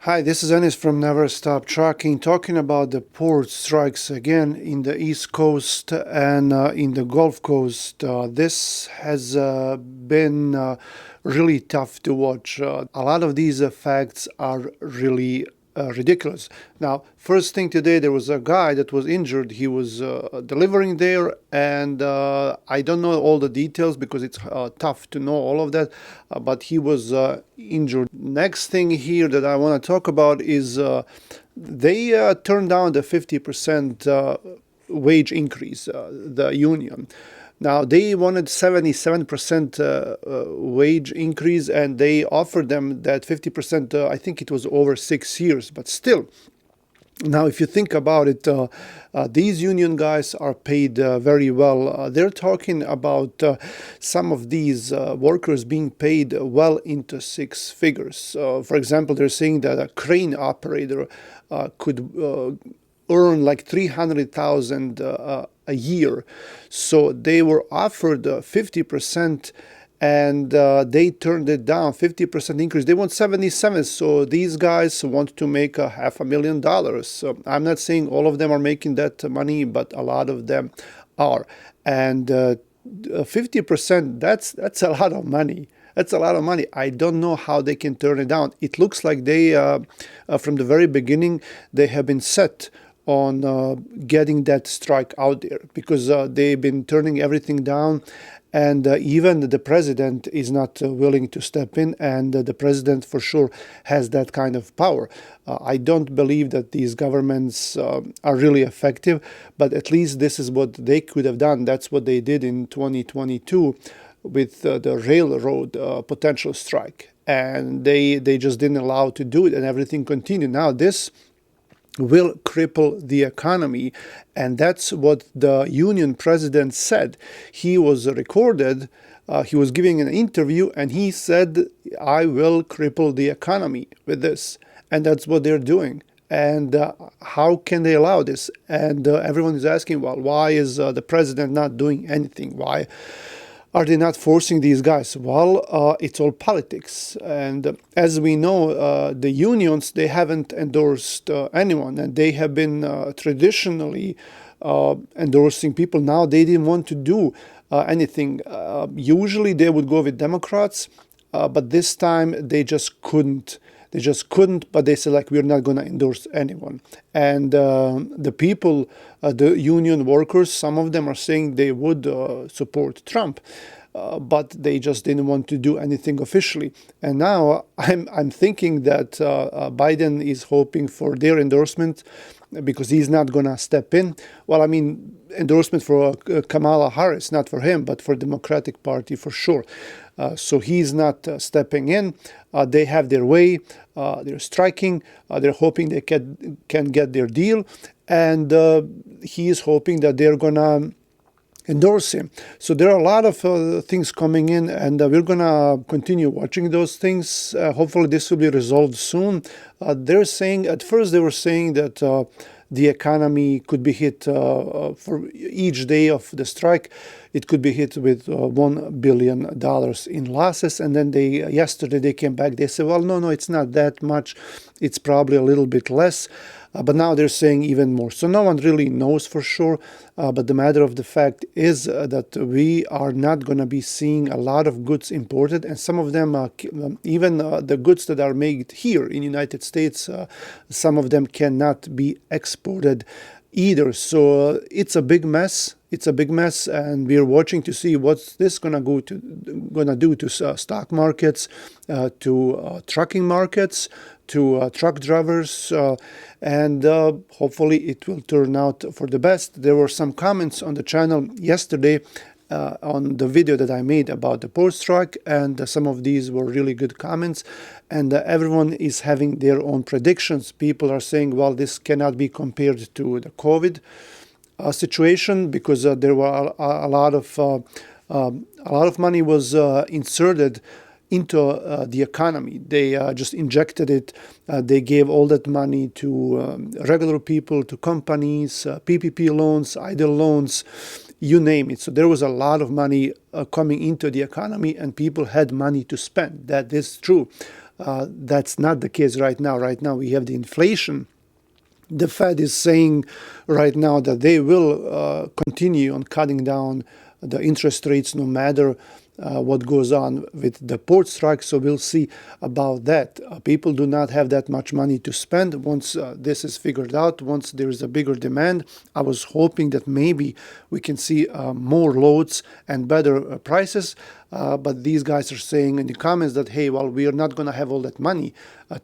Hi, this is Ennis from Never Stop Trucking, talking about the port strikes again in the East Coast and in the Gulf Coast. This has been really tough to watch. A lot of these facts are really ridiculous. Now, first thing today, there was a guy that was injured. He was delivering there, and I don't know all the details because it's tough to know all of that, but he was injured. Next thing here that I want to talk about is they turned down the 50% wage increase, the union. Now, they wanted 77% wage increase, and they offered them that 50%, I think it was over 6 years, but still. Now, if you think about it, these union guys are paid very well. They're talking about some of these workers being paid well into six figures. For example, they're saying that a crane operator could earn like 300,000 a year. So they were offered 50%, and they turned it down. 50% increase. They want 77. So these guys want to make $500,000. So I'm not saying all of them are making that money, but a lot of them are. And 50%, that's a lot of money. That's a lot of money. I don't know how they can turn it down. It looks like they, from the very beginning, they have been set on getting that strike out there, because they've been turning everything down, and even the president is not willing to step in, and the president for sure has that kind of power. I don't believe that these governments are really effective, but at least this is what they could have done. That's what they did in 2022 with the railroad potential strike, and they just didn't allow to do it, and everything continued. Now this will cripple the economy, and that's what the union president said. He was recorded, he was giving an interview, and he said, I will cripple the economy with this. And that's what they're doing. And how can they allow this? And everyone is asking, well, why is the president not doing anything? Why are they not forcing these guys? Well, it's all politics. And as we know, the unions, they haven't endorsed anyone, and they have been traditionally endorsing people. Now they didn't want to do anything. Usually they would go with Democrats, but this time they just couldn't. They just couldn't, but they said, like, we're not going to endorse anyone. And the people, the union workers, some of them are saying they would support Trump, but they just didn't want to do anything officially. And now I'm thinking that Biden is hoping for their endorsement, because he's not going to step in. Well, I mean, endorsement for Kamala Harris, not for him, but for Democratic Party for sure. So he's not stepping in. They have their way. They're striking. They're hoping they can get their deal. And he is hoping that they're going to endorse him. So there are a lot of things coming in, and we're going to continue watching those things. Hopefully this will be resolved soon. They're saying, at first they were saying that the economy could be hit for each day of the strike. It could be hit with $1 billion in losses. And then yesterday they came back. They said, well, no, it's not that much. It's probably a little bit less. But now they're saying even more. So no one really knows for sure. But the matter of the fact is that we are not going to be seeing a lot of goods imported. And some of them, even the goods that are made here in the United States, some of them cannot be exported either. So it's a big mess. It's a big mess, and we're watching to see what's this gonna do to stock markets, to trucking markets, to truck drivers, and hopefully it will turn out for the best. There were some comments on the channel yesterday on the video that I made about the port strike, and some of these were really good comments, and everyone is having their own predictions. People are saying, well, this cannot be compared to the COVID situation, because there were a lot of money was inserted into the economy. They just injected it. They gave all that money to regular people, to companies, PPP loans, idle loans, you name it. So there was a lot of money coming into the economy, and people had money to spend. That is true. That's not the case right now. Right now we have the inflation. The Fed is saying right now that they will continue on cutting down the interest rates no matter what goes on with the port strike. So we'll see about that. People do not have that much money to spend once this is figured out, once there is a bigger demand. I was hoping that maybe we can see more loads and better prices. But these guys are saying in the comments that, hey, well, we are not going to have all that money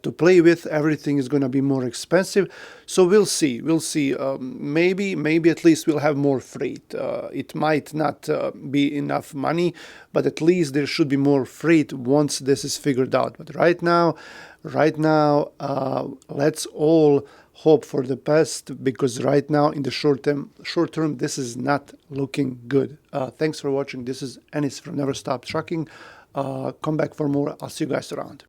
to play with. Everything is going to be more expensive. So we'll see. We'll see. Maybe at least we'll have more freight. It might not be enough money, but at least there should be more freight once this is figured out. But right now, let's all hope for the best, because right now in the short term this is not looking good. Thanks for watching. This is Enis from Never Stop Trucking. Come back for more. I'll see you guys around.